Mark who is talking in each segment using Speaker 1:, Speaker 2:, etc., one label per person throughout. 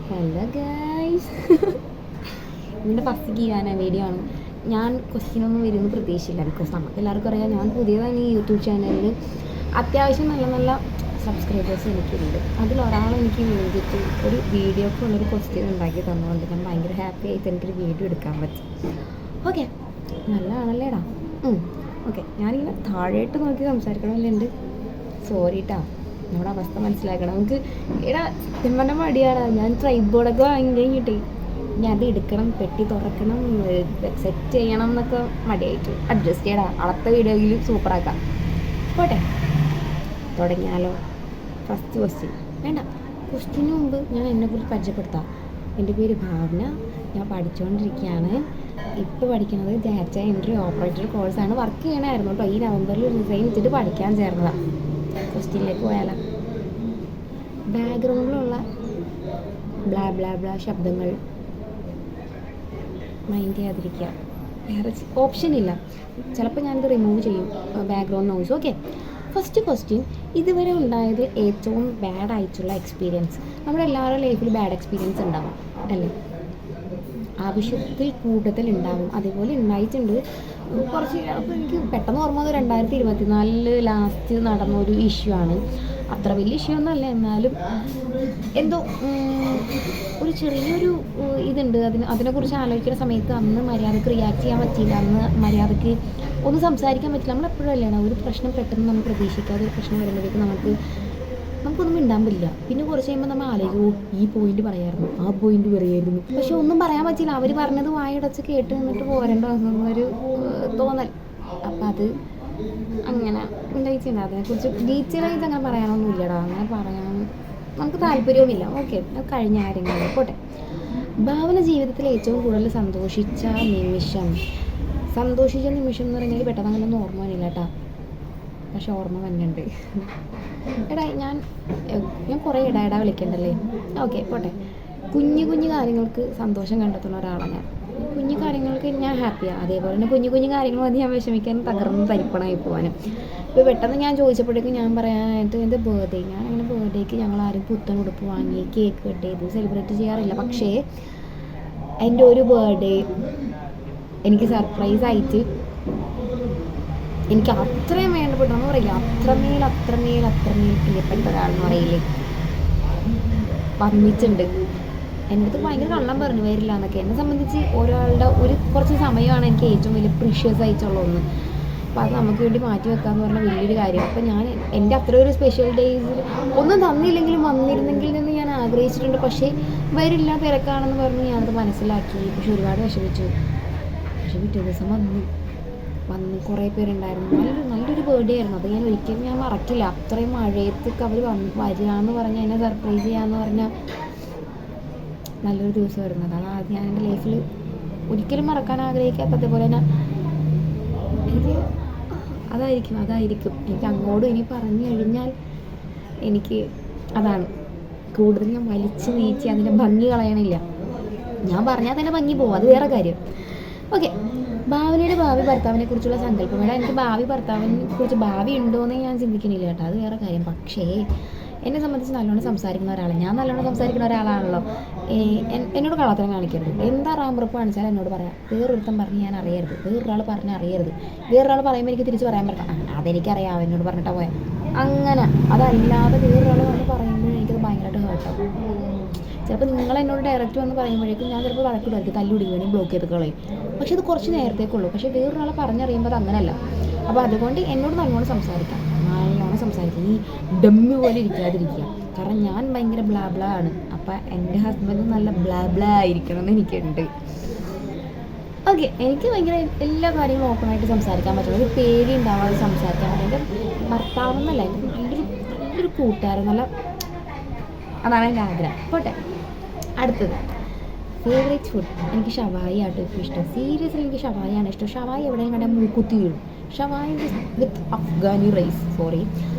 Speaker 1: Hello guys. ഇതിൻ്റെ first ഗീവാന video ആണ്. ഞാൻ ക്വസ്റ്റ്യനൊന്നും വരുമെന്ന് പ്രതീക്ഷയില്ല. ബിക്കോസ് നമുക്ക് എല്ലാവർക്കും അറിയാം ഞാൻ പുതിയതാണ് ഈ യൂട്യൂബ് ചാനലിൽ. അത്യാവശ്യം നല്ല നല്ല സബ്സ്ക്രൈബേഴ്സ് എനിക്കുണ്ട്. അതിലൊരാൾ എനിക്ക് വേണ്ടിയിട്ട് ഒരു വീഡിയോക്കുള്ളൊരു ക്വസ്റ്റ്യൻ ഉണ്ടാക്കി തന്നുകൊണ്ട് ഞാൻ ഭയങ്കര ഹാപ്പി ആയിട്ട് എനിക്കൊരു വീഡിയോ എടുക്കാൻ പറ്റും. ഓക്കെ, നല്ലതാണല്ലേടാ. ഓക്കെ, ഞാനിങ്ങനെ താഴേട്ട് നോക്കി സംസാരിക്കണമെന്നുണ്ട്. സോറി കേട്ടോ, നമ്മുടെ അവസ്ഥ മനസ്സിലാക്കണം. നമുക്ക് എടാ സത്യം പറഞ്ഞാൽ മടിയാണ്. ഞാൻ ട്രൈബോർഡൊക്കെ വാങ്ങി കഴിഞ്ഞിട്ടേ ഞാൻ അത് എടുക്കണം, പെട്ടി തുറക്കണം, സെറ്റ് ചെയ്യണം എന്നൊക്കെ മടിയായിട്ട് അഡ്ജസ്റ്റ് ചെയ്യടാ. അടുത്ത വീഡിയോയിൽ സൂപ്പറാക്കാം. പോട്ടെ, തുടങ്ങിയാലോ? ഫസ്റ്റ് ക്വസ്റ്റ്യൻ വേണ്ട. ക്വസ്റ്റ്യന് മുമ്പ് ഞാൻ എന്നെക്കുറിച്ച് പരിചയപ്പെടുത്താം. എൻ്റെ പേര് ഭാവന. ഞാൻ പഠിച്ചുകൊണ്ടിരിക്കുകയാണ്. ഇപ്പോൾ പഠിക്കുന്നത് ഡാറ്റ എൻട്രി ഓപ്പറേറ്റർ കോഴ്സാണ്. വർക്ക് ചെയ്യണമായിരുന്നു കേട്ടോ. ഈ നവംബറിൽ റിസൈൻ വെച്ചിട്ട് പഠിക്കാൻ ചേർന്നതാണ്. ക്വസ്റ്റ്യനിലേക്ക് പോയാലോ? ബാക്ക്ഗ്രൗണ്ടിലുള്ള ബ്ലാ ബ്ലാ ബ്ലാ ശബ്ദങ്ങൾ മൈൻഡ് ചെയ്യാതിരിക്കുക. വേറെ ഓപ്ഷൻ ഇല്ല. ചിലപ്പോൾ ഞാനിത് റിമൂവ് ചെയ്യും, background noise. Okay, first question. ഇതുവരെ ഉണ്ടായത് ഏറ്റവും ബാഡ് ആയിട്ടുള്ള എക്സ്പീരിയൻസ്. നമ്മുടെ എല്ലാവരുടെ ലൈഫിൽ ബാഡ് എക്സ്പീരിയൻസ് ഉണ്ടാവും അല്ലേ? ആവശ്യത്തിൽ കൂടുതൽ ഉണ്ടാവും. അതേപോലെ ഉണ്ടായിട്ടുണ്ട് കുറച്ച്. അപ്പോൾ എനിക്ക് പെട്ടെന്ന് ഓർമ്മ വന്നത് 2024 ലാസ്റ്റ് നടന്ന ഒരു ഇഷ്യൂ ആണ്. അത്ര വലിയ ഇഷ്യൂ ഒന്നുമല്ല, എന്നാലും എന്തോ ഒരു ചെറിയൊരു ഇതുണ്ട്. അതിനെക്കുറിച്ച് ആലോചിക്കുന്ന സമയത്ത് അന്ന് മര്യാദക്ക് റിയാക്ട് ചെയ്യാൻ പറ്റിയില്ല. അന്ന് മര്യാദക്ക് ഒന്നും സംസാരിക്കാൻ പറ്റില്ല. നമ്മളെപ്പോഴും അല്ലേണം ഒരു പ്രശ്നം പെട്ടെന്ന് നമ്മൾ പ്രതീക്ഷിക്കാതെ ഒരു പ്രശ്നം വരുമ്പോഴേക്കും നമുക്കൊന്നും മിണ്ടാൻ പറ്റില്ല. പിന്നെ കുറച്ച് കഴിയുമ്പോൾ നമ്മൾ ആലോചിക്കും, ഈ പോയിന്റ് പറയായിരുന്നു, ആ പോയിന്റ് പറയായിരുന്നു. പക്ഷെ ഒന്നും പറയാൻ പറ്റില്ല. അവർ പറഞ്ഞത് വായടച്ച് കേട്ട് നിന്നിട്ട് പോരേണ്ട വന്നൊരു തോന്നൽ. അപ്പം അത് അങ്ങനെ ഉണ്ടായിട്ടുണ്ട്. അതിനെക്കുറിച്ച് ഡീറ്റെയിലായിട്ട് അങ്ങനെ പറയാനൊന്നും ഇല്ലടാ. അങ്ങനെ പറയാൻ നമുക്ക് താല്പര്യവുമില്ല. ഓക്കെ, കഴിഞ്ഞ കാര്യങ്ങൾ പോട്ടെ. ഭാവന ജീവിതത്തിൽ ഏറ്റവും കൂടുതൽ സന്തോഷിച്ച നിമിഷം എന്ന് പറഞ്ഞാൽ പെട്ടെന്ന് അങ്ങനെയൊന്നും ഓർമ്മ വന്നില്ല കേട്ടോ. പക്ഷെ ഓർമ്മ വന്നുണ്ട്. എടാ ഞാൻ കുറേ ഇടാ വിളിക്കണ്ടല്ലേ? ഓക്കെ, പോട്ടെ. കുഞ്ഞു കാര്യങ്ങൾക്ക് സന്തോഷം കണ്ടെത്തുന്ന ഒരാളാണ് ഞാൻ. കുഞ്ഞു കാര്യങ്ങൾക്ക് ഞാൻ ഹാപ്പിയാണ്. അതേപോലെ തന്നെ കുഞ്ഞു കാര്യങ്ങൾ മതി ഞാൻ വിഷമിക്കാൻ തകർന്ന് തരിപ്പണമായി പോകാനും. ഇപ്പോൾ പെട്ടെന്ന് ഞാൻ ചോദിച്ചപ്പോഴേക്കും ഞാൻ പറയാനായിട്ട് എൻ്റെ ബർത്ത്ഡേ, ഞാനങ്ങനെ ബർത്ത്ഡേക്ക് ഞങ്ങളാരും പുത്തൻ ഉടുപ്പ് വാങ്ങി കേക്ക് കട്ട് ചെയ്ത് സെലിബ്രേറ്റ് ചെയ്യാറില്ല. പക്ഷേ എൻ്റെ ഒരു ബർത്ത്ഡേ എനിക്ക് സർപ്രൈസായിട്ട് എനിക്ക് അത്രയും വേണ്ടപ്പെട്ടെന്ന് പറയില്ല, അത്രമേൽ പ്രിയപ്പെട്ട ഒരാളെന്ന് പറയില്ലേ വന്നിട്ടുണ്ട്. എൻ്റെ അടുത്ത് ഭയങ്കര കള്ളം പറഞ്ഞു വരില്ല എന്നൊക്കെ. എന്നെ സംബന്ധിച്ച് ഒരാളുടെ കുറച്ച് സമയമാണ് എനിക്ക് ഏറ്റവും വലിയ പ്രീഷ്യസ് ആയിട്ടുള്ള ഒന്ന്. അപ്പോൾ അത് നമുക്ക് വേണ്ടി മാറ്റി വെക്കാമെന്ന് പറഞ്ഞാൽ വലിയൊരു കാര്യം. അപ്പോൾ ഞാൻ എൻ്റെ അത്ര ഒരു സ്പെഷ്യൽ ഡേയ്സിൽ ഒന്നും തന്നില്ലെങ്കിലും വന്നിരുന്നെങ്കിൽ എന്ന് ഞാൻ ആഗ്രഹിച്ചിട്ടുണ്ട്. പക്ഷേ വരില്ല, തിരക്കാണെന്ന് പറഞ്ഞ് ഞാനത് മനസ്സിലാക്കി. പക്ഷെ ഒരുപാട് വിഷമിച്ചു. പക്ഷെ പിറ്റേ ദിവസം വന്ന് കുറേ പേരുണ്ടായിരുന്നു. നല്ലൊരു ബർത്ത്ഡേ ആയിരുന്നു. അത് ഞാൻ ഒരിക്കലും മറക്കില്ല. അത്രയും മഴയത്തൊക്കെ അവർ വരിക എന്ന് പറഞ്ഞാൽ എന്നെ സർപ്രൈസ് ചെയ്യാമെന്ന് പറഞ്ഞാൽ നല്ലൊരു ദിവസമായിരുന്നു. അതാണ് ആദ്യം ഞാൻ എൻ്റെ ലൈഫിൽ ഒരിക്കലും മറക്കാൻ ആഗ്രഹിക്കാത്ത. അതേപോലെ തന്നെ എനിക്ക് അതായിരിക്കും എനിക്ക് അങ്ങോട്ടും ഇനി പറഞ്ഞു കഴിഞ്ഞാൽ എനിക്ക് അതാണ് കൂടുതൽ ഞാൻ വലിച്ചു നീച്ചി അതിൻ്റെ ഭംഗി കളയണില്ല. ഞാൻ പറഞ്ഞാൽ തന്നെ ഭംഗി പോകും, അത് വേറെ കാര്യം. ഓക്കെ, ഭാവനയുടെ ഭാവി ഭർത്താവിനെ കുറിച്ചുള്ള സങ്കല്പം. വേണം എനിക്ക് ഭാവി ഭർത്താവിനെ കുറിച്ച് ഭാവി ഉണ്ടോയെന്ന് ഞാൻ ചിന്തിക്കുന്നില്ല കേട്ടോ, അത് വേറെ കാര്യം. പക്ഷേ എന്നെ സംബന്ധിച്ച് നല്ലോണം സംസാരിക്കുന്ന ഒരാളാണ് ഞാൻ. നല്ലോണം സംസാരിക്കുന്ന ഒരാളാണല്ലോ. എന്നോട് കള്ളത്തരം കാണിക്കരുത്. എന്താ റാമ്പുറപ്പ് കാണിച്ചാൽ എന്നോട് പറയാം. വേറൊരുത്തം പറഞ്ഞ് ഞാൻ അറിയരുത്, വേറൊരാൾ പറഞ്ഞ് അറിയരുത്. വേറൊരാൾ പറയുമ്പോൾ എനിക്ക് തിരിച്ച് പറയാൻ പറ്റാം, അതെനിക്കറിയാം, എന്നോട് പറഞ്ഞിട്ടാ പോയാൽ അങ്ങനെ. അതല്ലാതെ വേറൊരാൾ വന്ന് പറയുമ്പോൾ എനിക്കത് ഭയങ്കരമായിട്ട് ഹേർട്ടാവും. ചിലപ്പോൾ നിങ്ങൾ എന്നോട് ഡയറക്റ്റ് വന്ന് പറയുമ്പോഴേക്കും ഞാൻ ചിലപ്പോൾ വഴക്കിടുമായിരിക്കും, തല്ലുപിടിക്കും, വേണമെങ്കിൽ ബ്ലോക്ക് ചെയ്ത് കളയും. പക്ഷെ അത് കുറച്ച് നേരത്തേക്കുള്ളൂ. പക്ഷേ വേറൊരാളെ പറഞ്ഞറിയുമ്പോൾ അത് അങ്ങനെയല്ല. അപ്പോൾ അതുകൊണ്ട് എന്നോട് നല്ലോണം സംസാരിക്കാം. ഈ ഡമ്മി പോലെ ഇരിക്കാതിരിക്കുക. കാരണം ഞാൻ ഭയങ്കര ബ്ലാ ആണ്. അപ്പം എൻ്റെ ഹസ്ബൻഡ് നല്ല ബ്ലാ ആയിരിക്കണം എന്ന് എനിക്കുണ്ട്. ഓക്കെ, എനിക്ക് ഭയങ്കര എല്ലാ കാര്യങ്ങളും ഓപ്പണായിട്ട് സംസാരിക്കാൻ പറ്റുള്ളൂ. ഒരു പേടി ഉണ്ടാവാതെ സംസാരിക്കാൻ പറ്റും. എൻ്റെ ഭർത്താവെന്നല്ല, എനിക്ക് നല്ലൊരു കൂട്ടുകാരൻ, അതാണ് എൻ്റെ ആഗ്രഹം. പോട്ടെ, അടുത്തത് ഫേവറേറ്റ് ഫുഡ്. എനിക്ക് ഷവായി ആട്ടോ ഇപ്പോൾ ഇഷ്ടം. സീരിയസ്ലി എനിക്ക് ഷവായിയാണ് ഇഷ്ടം. ഷവായി എവിടെയും കണ്ടാൽ മൂക്കുത്തി വീഴും. ഷവായി വിത്ത് അഫ്ഗാനി റൈസ്, സോറി.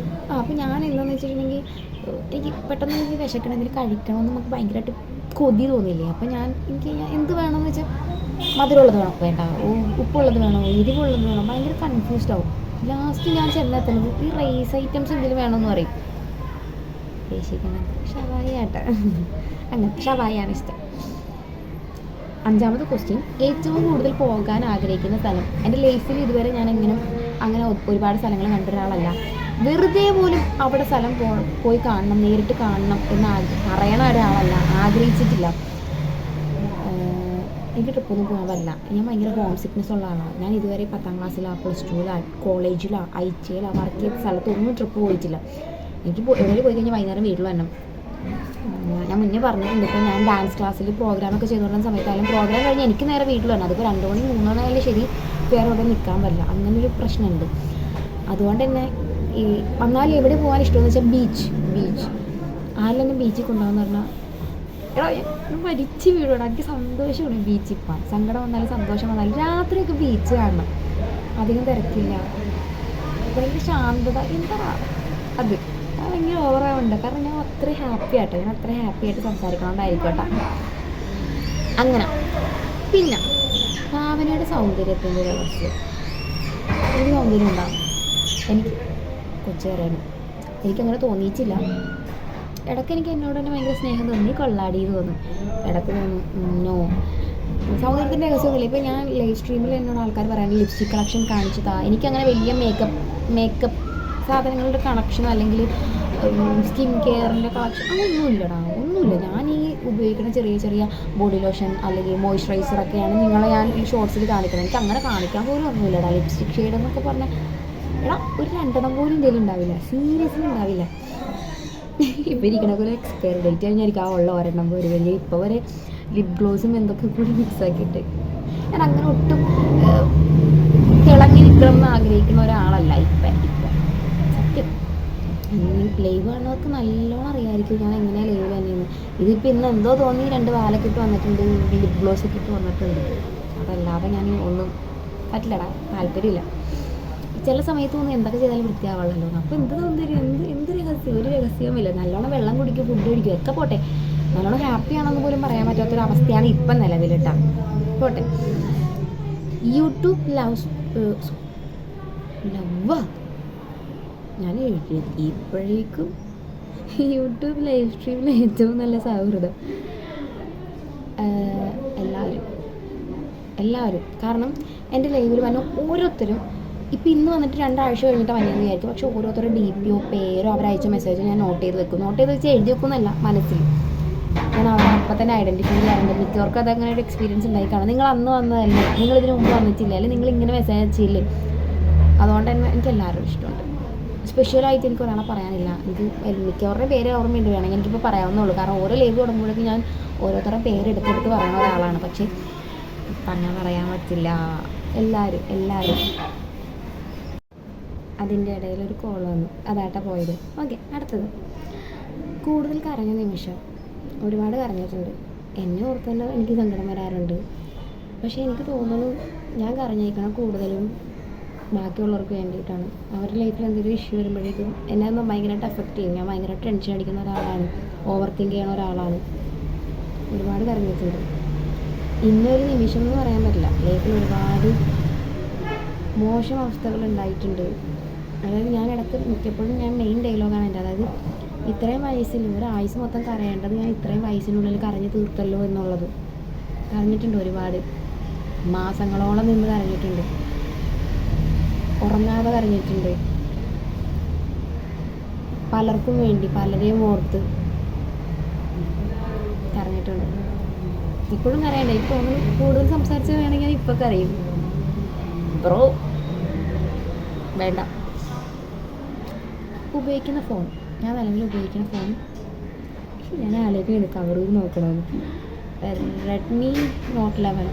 Speaker 1: അപ്പോൾ ഞാൻ എന്താണെന്ന് വെച്ചിട്ടുണ്ടെങ്കിൽ എനിക്ക് പെട്ടെന്ന് എനിക്ക് വിശക്കണം, എന്തെങ്കിലും കഴിക്കണമെന്ന് നമുക്ക് ഭയങ്കരമായിട്ട് കൊതി തോന്നില്ലേ. അപ്പോൾ എനിക്ക് എന്ത് വേണമെന്ന് വെച്ചാൽ മധുരമുള്ളത് വേണം, വേണ്ട ഉപ്പുള്ളത് വേണോ, എരിവുള്ളത് വേണോ, ഭയങ്കര കൺഫ്യൂസ്ഡ് ആവും. ലാസ്റ്റ് ഞാൻ ചെന്നെത്തുന്നത് ഈ റൈസ് ഐറ്റംസ് എന്തെങ്കിലും വേണമെന്ന് പറയും. ഉദ്ദേശിക്കുന്നത് ഷവായി ആട്ടെ. അങ്ങനത്തെ ഷവായാണ് ഇഷ്ടം. 5ാമത്തെ ക്വസ്റ്റ്യൻ, ഏറ്റവും കൂടുതൽ പോകാൻ ആഗ്രഹിക്കുന്ന സ്ഥലം. എൻ്റെ ലൈഫിൽ ഇതുവരെ ഞാൻ അങ്ങനെ ഒരുപാട് സ്ഥലങ്ങൾ കണ്ട ഒരാളല്ല. വെറുതെ പോലും അവിടെ സ്ഥലം പോയി കാണണം, നേരിട്ട് കാണണം എന്ന് പറയണ ഒരാളല്ല, ആഗ്രഹിച്ചിട്ടില്ല. എനിക്ക് ട്രിപ്പൊന്നും പോകാൻ പറ്റില്ല. ഞാൻ ഭയങ്കര ഹോം സിക്നെസ് ഉള്ള ആളാണ്. ഞാൻ ഇതുവരെ 10ാം ക്ലാസ്സിലോ +2-ലോ കോളേജിലോ ITയിലോ വർക്ക് ചെയ്ത സ്ഥലത്തൊന്നും ട്രിപ്പ് പോയിട്ടില്ല. എനിക്ക് എവിടെ പോയി കഴിഞ്ഞാൽ വൈകുന്നേരം വീട്ടിൽ വരണം. ഞാൻ മുന്നേ പറഞ്ഞിട്ടുണ്ട്, ഇപ്പോൾ ഞാൻ ഡാൻസ് ക്ലാസ്സിൽ പ്രോഗ്രാമൊക്കെ ചെയ്തുകൊണ്ടിരുന്ന സമയത്തായാലും പ്രോഗ്രാം കഴിഞ്ഞ് എനിക്ക് നേരെ വീട്ടിൽ വരണം. അതിപ്പോൾ 2 മണി 3 മണി ആയാലും ശരി വേറെ ഇവിടെ നിൽക്കാൻ പറ്റില്ല. അങ്ങനൊരു പ്രശ്നമുണ്ട്. അതുകൊണ്ട് തന്നെ ഈ വന്നാൽ എവിടെ പോകാൻ ഇഷ്ടമെന്ന് വെച്ചാൽ ബീച്ച് ആരെല്ലാം ബീച്ചിൽ കൊണ്ടുപോകുന്ന പറഞ്ഞാൽ മരിച്ച് വീടുണ്ട്. എനിക്ക് സന്തോഷമാണ് ബീച്ചിൽ പോകാൻ. സങ്കടം വന്നാലും സന്തോഷം വന്നാലും രാത്രിയൊക്കെ ബീച്ച് കാണണം. അധികം തിരക്കില്ല, ഭയങ്കര ശാന്തത. എന്താ അത് ഭയങ്കര ഓവറാവുണ്ട്. കാരണം ഞാൻ അത്ര ഹാപ്പി ആയിട്ട് സംസാരിക്കണോണ്ടായിരിക്കട്ടെ അങ്ങനെ. പിന്നെ ഭാവനയുടെ സൗന്ദര്യത്തിൻ്റെ രഹസ്യം. എനിക്ക് സൗന്ദര്യം ഉണ്ടാവും. എനിക്ക് കൊച്ചുകാരാണ്, എനിക്കങ്ങനെ തോന്നിയിട്ടില്ല. ഇടയ്ക്ക് എനിക്ക് എന്നോട് തന്നെ ഭയങ്കര സ്നേഹം തോന്നി, കൊള്ളാടി തോന്നും. ഇടയ്ക്ക് തോന്നും നോ. സൗന്ദര്യത്തിൻ്റെ രഹസ്യമൊന്നുമില്ല. ഇപ്പോൾ ഞാൻ ലൈവ് സ്ട്രീമിൽ എന്നോട് ആൾക്കാർ പറയുന്നത് ലിപ്സ്റ്റിക് കളക്ഷൻ കാണിച്ചു താ. എനിക്കങ്ങനെ വലിയ മേക്കപ്പ് സാധനങ്ങളുടെ കളക്ഷനോ അല്ലെങ്കിൽ സ്കിൻ കെയറിൻ്റെ കളക്ഷൻ ഒന്നുമില്ല. ഞാൻ ഈ ഉപയോഗിക്കുന്ന ചെറിയ ബോഡി ലോഷൻ അല്ലെങ്കിൽ മോയ്സ്ചറൈസറൊക്കെയാണ് നിങ്ങളെ ഞാൻ ഈ ഷോർട്സിൽ കാണിക്കുന്നത്. എനിക്ക് അങ്ങനെ കാണിക്കാൻ പോലും ഒന്നുമില്ലടാ. ലിപ്സ്റ്റിക് ഷെയ്ഡ് എന്നൊക്കെ പറഞ്ഞാൽ ഒരു 2 പോലും എന്തെങ്കിലും ഉണ്ടാവില്ല, സീരിയസ്ലി ഉണ്ടാവില്ല. ഇപ്പോൾ ഇരിക്കണ പോലെ എക്സ്പയറി ഡേറ്റ് കഴിഞ്ഞായിരിക്കും ആ ഉള്ള 1 പോലും. ഇപ്പോൾ വരെ ലിപ് ഗ്ലോസും എന്തൊക്കെ കൂടി മിക്സ് ആക്കിയിട്ട് ഞാൻ അങ്ങനെ ഒട്ടും തിളങ്ങി നിൽക്കണം എന്ന് ആഗ്രഹിക്കുന്ന ഒരാളല്ല ഇപ്പം സത്യം. ലൈവ് കാണുന്നവർക്ക് നല്ലോണം അറിയാമായിരിക്കും ഞാൻ എങ്ങനെയാണ് ലൈവ് തന്നെയെന്ന്. ഇതിപ്പോൾ ഇന്ന് എന്തോ തോന്നി 2 വാലൊക്കെ ഇട്ട് വന്നിട്ടുണ്ട്, ലിപ് ഗ്ലോസൊക്കെ ഇട്ട് വന്നിട്ടുണ്ട്. അതല്ലാതെ ഞാൻ ഒന്നും പറ്റില്ലടാ, താല്പര്യമില്ല. ചില സമയത്ത് തോന്നുന്നു എന്തൊക്കെ ചെയ്താലും വൃത്തിയാവുള്ളല്ലോ. അപ്പോൾ എന്ത് രഹസ്യം? ഒരു രഹസ്യവുമില്ല. നല്ലോണം വെള്ളം കുടിക്കും, ഫുഡ് കഴിക്കും, ഒക്കെ പോട്ടെ. നല്ലോണം ഹാപ്പിയാണെന്ന് പോലും പറയാൻ പറ്റാത്തൊരവസ്ഥയാണ് ഇപ്പം നിലവിലിട്ടാ. പോട്ടെ. യൂട്യൂബ് ലവ് ഞാൻ എഴുതിയത് ഇപ്പോഴേക്കും യൂട്യൂബ് ലൈവ് സ്ട്രീമിൽ ഏറ്റവും നല്ല സൗഹൃദം എല്ലാവരും. കാരണം എൻ്റെ ലൈവിൽ വന്ന ഓരോരുത്തരും ഇപ്പോൾ ഇന്ന് വന്നിട്ട് 2 ആഴ്ച കഴിഞ്ഞിട്ട് വന്നതെന്ന് വിചാരിക്കും. പക്ഷേ ഓരോരുത്തരുടെ DP-യോ പേരോ അവരയച്ച മെസ്സേജോ ഞാൻ നോട്ട് ചെയ്ത് വെച്ച് എഴുതി വെക്കുന്നല്ല, മനസ്സിൽ ഞാൻ അവരെ അപ്പം തന്നെ ഐഡൻറ്റിഫൈ ചെയ്യാറുണ്ട്. മിക്കവർക്കും അതങ്ങനെ ഒരു എക്സ്പീരിയൻസ് ഉണ്ടായി കാണാം. നിങ്ങൾ അന്ന് വന്നതല്ലേ, നിങ്ങളിതിന് മുമ്പ് വന്നിട്ടില്ല, അല്ലെങ്കിൽ നിങ്ങൾ ഇങ്ങനെ മെസ്സേജ് അയച്ചില്ലേ. അതുകൊണ്ട് തന്നെ എനിക്ക് എല്ലാവരും ഇഷ്ടമുണ്ട്. സ്പെഷ്യലായിട്ട് എനിക്ക് ഒരാളെ പറയാനില്ല. എനിക്ക് മിക്കവരുടെ പേര് ഓർമ്മയുണ്ട്, വേണമെങ്കിൽ എനിക്കിപ്പോൾ പറയാവുന്നുള്ളൂ. കാരണം ഓരോ ലൈവ് തുടങ്ങുമ്പോഴേക്കും ഞാൻ ഓരോരുത്തരുടെ പേര് എടുത്തെടുത്ത് പറയുന്ന ഒരാളാണ്. പക്ഷേ ഇപ്പം അങ്ങനെ പറയാൻ പറ്റില്ല. എല്ലാവരും അതിൻ്റെ ഇടയിലൊരു കോൾ വന്നു, അതാട്ടാ പോയത്. ഓക്കെ, അടുത്തത്. കൂടുതൽ കരഞ്ഞ നിമിഷം. ഒരുപാട് കരഞ്ഞിട്ടുണ്ട്. എന്നെ ഓർത്ത് തന്നെ എനിക്ക് സങ്കടം വരാറുണ്ട്. പക്ഷേ എനിക്ക് തോന്നുന്നു ഞാൻ കരഞ്ഞേക്കണം കൂടുതലും ബാക്കിയുള്ളവർക്ക് വേണ്ടിയിട്ടാണ്. അവരുടെ ലൈഫിൽ എന്തെങ്കിലും ഇഷ്യൂ വരുമ്പോഴേക്കും എന്നെ ഒന്ന് ഭയങ്കരമായിട്ട് എഫക്റ്റ് ചെയ്യും. ഞാൻ ഭയങ്കര ടെൻഷൻ അടിക്കുന്ന ഒരാളാണ്, ഓവർ തിങ്ക് ചെയ്യുന്ന ഒരാളാണ്. ഒരുപാട് കരഞ്ഞിട്ടുണ്ട്. ഇന്നൊരു നിമിഷം എന്ന് പറയാൻ പറ്റില്ല. ലൈഫിൽ ഒരുപാട് മോശം അവസ്ഥകൾ ഉണ്ടായിട്ടുണ്ട്. അതായത് ഞാൻ ഇടയ്ക്ക് മിക്കപ്പോഴും ഞാൻ മെയിൻ ഡയലോഗാണ് എൻ്റെ, അതായത് ഇത്രയും വയസ്സിൽ ഒരായുസ് മൊത്തം കരയേണ്ടത് ഞാൻ ഇത്രയും വയസ്സിനുള്ളിൽ കരഞ്ഞു തീർത്തല്ലോ എന്നുള്ളത്. കരഞ്ഞിട്ടുണ്ട്, ഒരുപാട് മാസങ്ങളോളം നിന്ന് കരഞ്ഞിട്ടുണ്ട്, ഉറങ്ങാതെ കരഞ്ഞിട്ടുണ്ട്, പലർക്കും വേണ്ടി പലരെയും ഓർത്ത് കരഞ്ഞിട്ടുണ്ട്. ഇപ്പോഴും കരയണ്ട. ഇപ്പോൾ കൂടുതൽ സംസാരിച്ച് വേണമെങ്കിൽ ഇപ്പോൾ കരയും. ബ്രോ വേണ്ട. ഉപയോഗിക്കുന്ന ഫോൺ, ഞാൻ നിലവിൽ ഉപയോഗിക്കുന്ന ഫോൺ ഞാൻ ആലോചിക്കുന്നുണ്ട് കവർ ചെയ്ത് നോക്കണമെന്ന്. റെഡ്മി നോട്ട് 11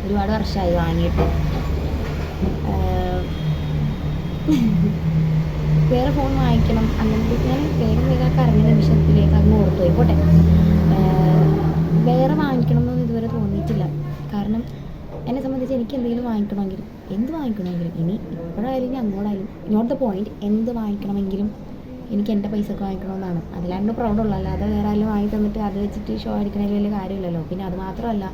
Speaker 1: ഒരുപാട് വർഷമായി വാങ്ങിയിട്ട്. വേറെ ഫോൺ വാങ്ങിക്കണം അല്ലെങ്കിൽ ഞാൻ വേഗം കറങ്ങിയ നിമിഷത്തിലേക്ക് അങ്ങ് ഓർത്തു പോയി. പോട്ടെ, വേറെ വാങ്ങിക്കണം എന്നൊന്നും ഇതുവരെ തോന്നിയിട്ടില്ല. കാരണം എന്നെ സംബന്ധിച്ച് എനിക്ക് എന്തെങ്കിലും വാങ്ങിക്കണമെങ്കിലും ഇനി ഇപ്പോഴായാലും ഇനി അങ്ങോട്ടായാലും നോട്ട് ദ പോയിൻറ്റ്, എന്ത് വാങ്ങിക്കണമെങ്കിലും എനിക്ക് എൻ്റെ പൈസക്ക് വാങ്ങിക്കണമെന്നാണ്. അതിലാണ്ട് പ്രൗഡുള്ളൂ. അല്ലാതെ വേറെ ആരും വാങ്ങി തന്നിട്ട് അത് വെച്ചിട്ട് ഷോ അടിക്കണതിൽ വലിയ കാര്യമില്ലല്ലോ. പിന്നെ അത് മാത്രമല്ല,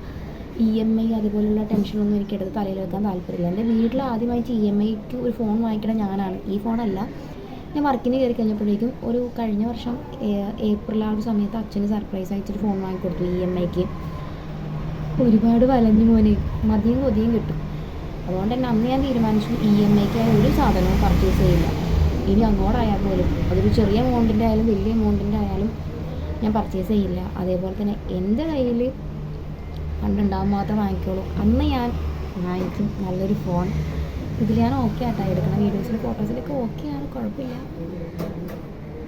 Speaker 1: EMI അതുപോലുള്ള ടെൻഷനൊന്നും എനിക്കെടുത്ത് തലയിൽ വെക്കാൻ താല്പര്യമില്ല. എൻ്റെ വീട്ടിൽ ആദ്യമായിട്ട് EMIക്ക് ഒരു ഫോൺ വാങ്ങിക്കണം ഞാനാണ്. ഈ ഫോണല്ല, ഞാൻ വർക്കിന് കയറി കഴിഞ്ഞപ്പോഴേക്കും ഒരു കഴിഞ്ഞ വർഷം ഏപ്രിൽ ആ ഒരു സമയത്ത് അച്ഛന് സർപ്രൈസ് അയച്ചൊരു ഫോൺ വാങ്ങിക്കൊടുത്തു EMIക്ക്. ഒരുപാട് വലഞ്ഞു മോനെ, മതിയും കൊതിയും കിട്ടും. അതുകൊണ്ട് തന്നെ അന്ന് ഞാൻ തീരുമാനിച്ചു EMIക്ക് ഒരു സാധനവും പർച്ചേസ് ചെയ്യില്ല. ഇനി അങ്ങോട്ടായാൽ പോലും അതൊരു ചെറിയ എമൗണ്ടിൻ്റെ ആയാലും വലിയ എമൗണ്ടിൻ്റെ ആയാലും ഞാൻ പർച്ചേസ് ചെയ്യില്ല. അതേപോലെ തന്നെ എൻ്റെ കയ്യിൽ ഫണ്ടുണ്ടാകുമ്പോൾ മാത്രം വാങ്ങിക്കോളൂ. അന്ന് ഞാൻ വാങ്ങിക്കും നല്ലൊരു ഫോൺ. ഇതിൽ ഞാൻ ഓക്കെ ആട്ടോ, എടുക്കുന്ന വീഡിയോസിലും ഫോട്ടോസിലൊക്കെ ഓക്കെയാണ്, കുഴപ്പമില്ല.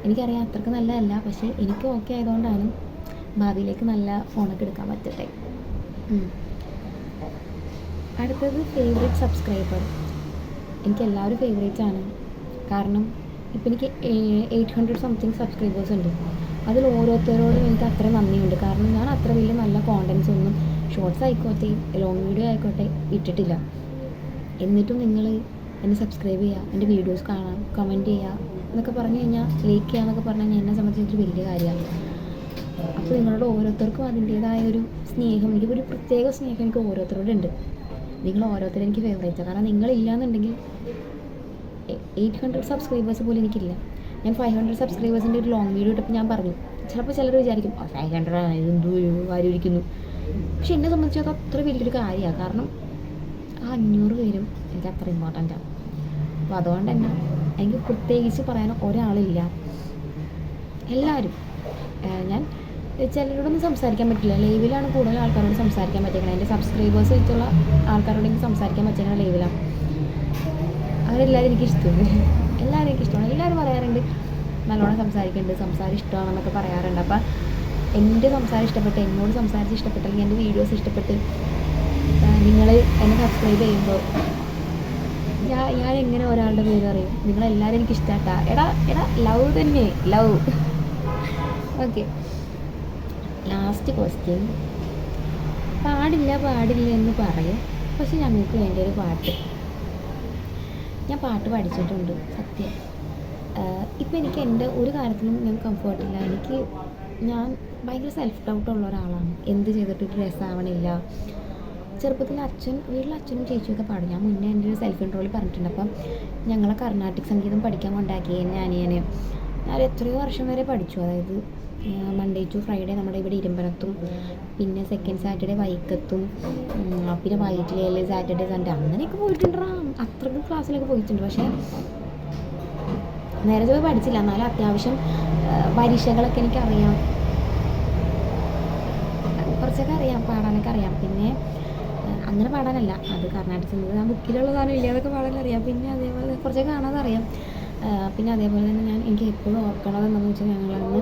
Speaker 1: എനിക്കറിയാം അത്രയ്ക്ക് നല്ലതല്ല, പക്ഷേ എനിക്ക് ഓക്കെ ആയതുകൊണ്ടാണ് ഭാവിയിലേക്ക് നല്ല ഫോണൊക്കെ എടുക്കാൻ പറ്റട്ടെ. അടുത്തത് ഫേവറേറ്റ് സബ്സ്ക്രൈബർ. എനിക്ക് എല്ലാവരും ഫേവറേറ്റ് ആണ്. കാരണം ഇപ്പം എനിക്ക് 800 സംതിങ് സബ്സ്ക്രൈബേഴ്സ് ഉണ്ട്. അതിൽ ഓരോരുത്തരോടും എനിക്ക് അത്ര നന്ദിയുണ്ട്. കാരണം ഞാൻ അത്ര വലിയ നല്ല കോണ്ടൻസ് ഒന്നും ഷോർട്സ് ആയിക്കോട്ടെ ലോങ് വീഡിയോ ആയിക്കോട്ടെ ഇട്ടിട്ടില്ല. എന്നിട്ടും നിങ്ങൾ എന്നെ സബ്സ്ക്രൈബ് ചെയ്യുക, എൻ്റെ വീഡിയോസ് കാണാം, കമൻറ്റ് ചെയ്യുക എന്നൊക്കെ പറഞ്ഞു കഴിഞ്ഞാൽ, ലൈക്ക് ചെയ്യുക എന്നൊക്കെ പറഞ്ഞു കഴിഞ്ഞാൽ എന്നെ സംബന്ധിച്ചൊരു വലിയ കാര്യമാണ്. അപ്പോൾ നിങ്ങളോട് ഓരോരുത്തർക്കും അതിൻ്റേതായ ഒരു സ്നേഹം, എനിക്കൊരു പ്രത്യേക സ്നേഹം എനിക്ക് ഓരോരുത്തരോടുണ്ട്. നിങ്ങൾ ഓരോരുത്തരും എനിക്ക് ഫേവറേറ്റാണ്. കാരണം നിങ്ങളില്ലാന്നുണ്ടെങ്കിൽ 800 സബ്സ്ക്രൈബേഴ്സ് പോലും എനിക്കില്ല. ഞാൻ 500 സബ്സ്ക്രൈബേഴ്സിൻ്റെ ഒരു ലോങ് വീഡിയോ ഇട്ടപ്പോൾ ഞാൻ പറഞ്ഞു, ചിലപ്പോൾ ചിലർ വിചാരിക്കും 500 എന്തോ കാര്യം ഇരിക്കുന്നു. പക്ഷെ എന്നെ സംബന്ധിച്ച് അത് അത്ര വലിയൊരു കാര്യമാണ്. കാരണം ആ 500 പേരും എനിക്ക് അത്ര ഇമ്പോർട്ടൻ്റാണ്. അപ്പോൾ അതുകൊണ്ട് തന്നെ എനിക്ക് പ്രത്യേകിച്ച് പറയാൻ ഒരാളില്ല. എല്ലാവരും ഞാൻ ചിലരോടൊന്നും സംസാരിക്കാൻ പറ്റില്ല. ലൈവിലാണ് കൂടുതൽ ആൾക്കാരോട് സംസാരിക്കാൻ പറ്റിയത്. എൻ്റെ സബ്സ്ക്രൈബേഴ്സ് വെച്ചുള്ള ആൾക്കാരോട് എനിക്ക് സംസാരിക്കാൻ പറ്റിയത് ലൈവിലാണ്. അവരെല്ലാവരും എനിക്ക് ഇഷ്ടമാണ്. എല്ലാവരും എനിക്ക് ഇഷ്ടമാണ്. എല്ലാവരും പറയാറുണ്ട് നല്ലോണം സംസാരിക്കുന്നുണ്ട്, സംസാരം ഇഷ്ടമാണെന്നൊക്കെ പറയാറുണ്ട്. അപ്പം എൻ്റെ സംസാരം ഇഷ്ടപ്പെട്ട്, എന്നോട് സംസാരിച്ച് ഇഷ്ടപ്പെട്ട്, അല്ലെങ്കിൽ എൻ്റെ വീഡിയോസ് ഇഷ്ടപ്പെട്ട് നിങ്ങൾ എന്നെ സബ്സ്ക്രൈബ് ചെയ്യുമ്പോൾ ഞാൻ എങ്ങനെ ഒരാളുടെ പേര് പറയും? നിങ്ങളെല്ലാവരും എനിക്ക് ഇഷ്ടമാട്ടാ. എടാ ലവ് തന്നെ, ലവ്. Okay, last question. പാടില്ല എന്ന് പറയും, പക്ഷെ ഞങ്ങൾക്ക് വേണ്ടി ഒരു പാട്ട്. ഞാൻ പാട്ട് പഠിച്ചിട്ടുണ്ട് സത്യം. ഇപ്പം എനിക്ക് എൻ്റെ ഒരു കാര്യത്തിലും ഞാൻ കംഫർട്ടില്ല. ഞാൻ ഭയങ്കര സെൽഫ് ഡൗട്ട് ഉള്ള ഒരാളാണ്. എന്ത് ചെയ്തിട്ട് രസമാവണില്ല. ചെറുപ്പത്തിൽ വീട്ടിൽ അച്ഛനും ചേച്ചിയൊക്കെ പാടും. ഞാൻ മുന്നേ എൻ്റെ ഒരു സെൽഫ് കൺട്രോളിൽ പറഞ്ഞിട്ടുണ്ട്. അപ്പം ഞങ്ങളെ കർണാട്ടിക് സംഗീതം പഠിക്കാൻ കൊണ്ടാക്കി എന്നെ അനിയനെ. ഞാൻ എത്രയോ വർഷം വരെ പഠിച്ചു. അതായത് മൺഡേ ടു ഫ്രൈഡേ നമ്മുടെ ഇവിടെ ഇരുമ്പനത്തും, പിന്നെ സെക്കൻഡ് സാറ്റർഡേ വൈക്കത്തും, പിന്നെ വൈറ്റിലെ സാറ്റർഡേ സൺഡേ അങ്ങനെയൊക്കെ പോയിട്ടുണ്ടാ. അത്രയ്ക്ക് ക്ലാസ്സിലൊക്കെ പോയിട്ടുണ്ട്. പക്ഷേ നേരെ പോയി പഠിച്ചില്ല. എന്നാലും അത്യാവശ്യം പരീക്ഷകളൊക്കെ എനിക്കറിയാം, കുറച്ചൊക്കെ അറിയാം, പാടാനൊക്കെ അറിയാം. പിന്നെ അങ്ങനെ പാടാനല്ല, അത് കർണാടക സംഗീതം ആ ബുക്കിലുള്ള സാധനം ഇല്ല, അതൊക്കെ പാടാനറിയാം. പിന്നെ അതേപോലെ കുറച്ചൊക്കെ കാണാതെ അറിയാം. പിന്നെ അതേപോലെ തന്നെ എനിക്ക് എപ്പോഴും ഓർക്കണത് എന്താണെന്ന് വെച്ചാൽ, ഞങ്ങളന്ന്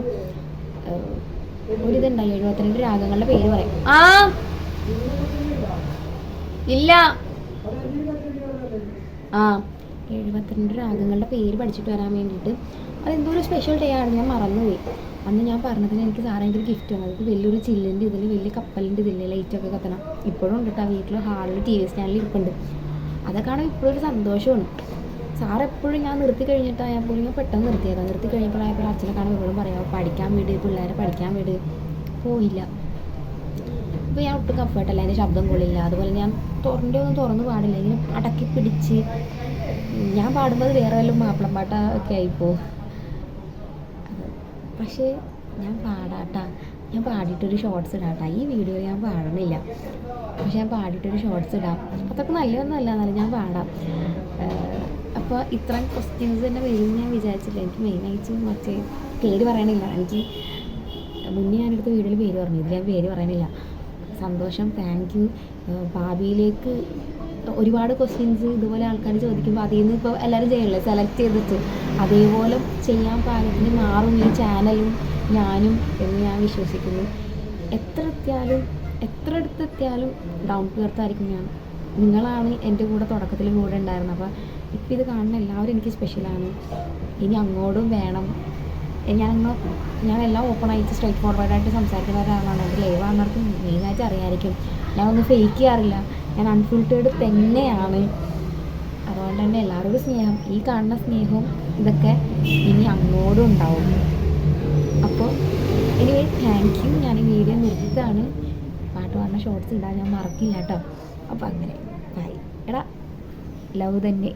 Speaker 1: ഒരിതുണ്ടായി 72 രാഗങ്ങളുടെ പേര് പറയും. ഇല്ല 72 രാഗങ്ങളുടെ പേര് പഠിച്ചിട്ട് വരാൻ വേണ്ടിയിട്ട് അതെന്തോ ഒരു സ്പെഷ്യൽ ഡേ ആണ്, ഞാൻ മറന്നുപോയി. അന്ന് ഞാൻ പറഞ്ഞതിന് എനിക്ക് സാറേ ഒരു ഗിഫ്റ്റ് വന്നത്. അത് വലിയൊരു ചില്ലിൻ്റെ ഇതിൽ, വലിയ കപ്പലിൻ്റെ ഇതിൽ ലൈറ്റൊക്കെ കത്തണം. ഇപ്പോഴും ഉണ്ട് കേട്ടോ, വീട്ടിൽ ഹാളിൽ TV സ്റ്റാൻഡിൽ ഇരിപ്പുണ്ട്. അതൊക്കെ കാണാൻ ഇപ്പോഴും ഒരു സന്തോഷമാണ്. സാർ എപ്പോഴും ഞാൻ നിർത്തി കഴിഞ്ഞിട്ടായാൽ പോലും ഞാൻ പെട്ടെന്ന് നിർത്തിയേക്കാം. നിർത്തി കഴിഞ്ഞപ്പോഴായപ്പോൾ അച്ഛനെ കാണാൻ എപ്പോഴും പറയാം പഠിക്കാൻ വിട്, പിള്ളേരെ പഠിക്കാൻ വിട്. പോയില്ല. ഇപ്പോൾ ഞാൻ ഒട്ടും കംഫർട്ടല്ല, എൻ്റെ ശബ്ദം കൊള്ളില്ല. അതുപോലെ ഞാൻ തുറന്ന് പാടില്ല, ഇങ്ങനെ അടക്കി പിടിച്ച് ഞാൻ പാടുമ്പോൾ വേറെ വല്ലതും മാപ്പിളം പാട്ടൊക്കെ ആയിപ്പോവും. പക്ഷേ ഞാൻ പാടാട്ടാ, ഞാൻ പാടിയിട്ടൊരു ഷോർട്സ് ഇടാട്ടാ. ഈ വീഡിയോയിൽ ഞാൻ പാടണില്ല, പക്ഷെ ഞാൻ പാടിയിട്ടൊരു ഷോർട്സ് ഇടാം. അതൊക്കെ നല്ലതൊന്നുമല്ല, എന്നാലും ഞാൻ പാടാം. അപ്പോൾ ഇത്രയും ക്വസ്റ്റ്യൻസ് തന്നെ വരും ഞാൻ വിചാരിച്ചില്ല. എനിക്ക് മെയിനായിട്ട് മറ്റേ പേര് പറയണില്ല. എനിക്ക് മുന്നേ ഞാനെടുത്ത വീഡിയോയിൽ പേര് പറഞ്ഞു, ഇതിൽ ഞാൻ പേര് പറയണില്ല. സന്തോഷം, താങ്ക് യു. ഭാവിയിലേക്ക് ഒരുപാട് ക്വസ്റ്റ്യൻസ് ഇതുപോലെ ആൾക്കാർ ചോദിക്കുമ്പോൾ അതിൽ നിന്ന് ഇപ്പോൾ എല്ലാവരും ചെയ്യണില്ലേ സെലക്ട് ചെയ്തിട്ട്, അതേപോലെ ചെയ്യാൻ പാകത്തിന് മാറും ഈ ചാനലും ഞാനും എന്ന് ഞാൻ വിശ്വസിക്കുന്നു. എത്ര അടുത്തെത്തിയാലും ഡൗൺ ടു എർത്ത് ആയിരിക്കും ഞാൻ. നിങ്ങളാണ് എൻ്റെ കൂടെ തുടക്കത്തിൽ കൂടെ ഉണ്ടായിരുന്നത്. അപ്പോൾ ഇപ്പം ഇത് കാണുന്ന എല്ലാവരും എനിക്ക് സ്പെഷ്യലാണ്. ഇനി അങ്ങോട്ടും വേണം. ഞാൻ എല്ലാം ഓപ്പണായിട്ട് സ്ട്രൈറ്റ് ഫോർവേഡായിട്ട് സംസാരിക്കുന്ന ഒരാളാണ്. എൻ്റെ ലൈവ് ആണെന്നവർക്ക് മെയിനായിട്ട് അറിയാമായിരിക്കും. ഞാൻ ഒന്നും ഫേക്ക് ചെയ്യാറില്ല, ഞാൻ അൺഫിൽറ്റേർഡ് തന്നെയാണ്. അതുകൊണ്ട് തന്നെ എല്ലാവരോടും സ്നേഹം, ഈ കാണുന്ന സ്നേഹവും ഇതൊക്കെ ഇനി അങ്ങോട്ടും ഉണ്ടാവും. അപ്പോൾ എനിവേ താങ്ക് യു. ഞാൻ ഈ വീഡിയോ നിർത്തിയതാണ്. പാട്ട് പാടുന്ന ഷോർട്സ് ഇടാൻ ഞാൻ മറക്കില്ല കേട്ടോ. അപ്പോൾ അങ്ങനെ ബൈ. എടാ ലവ് തന്നെ.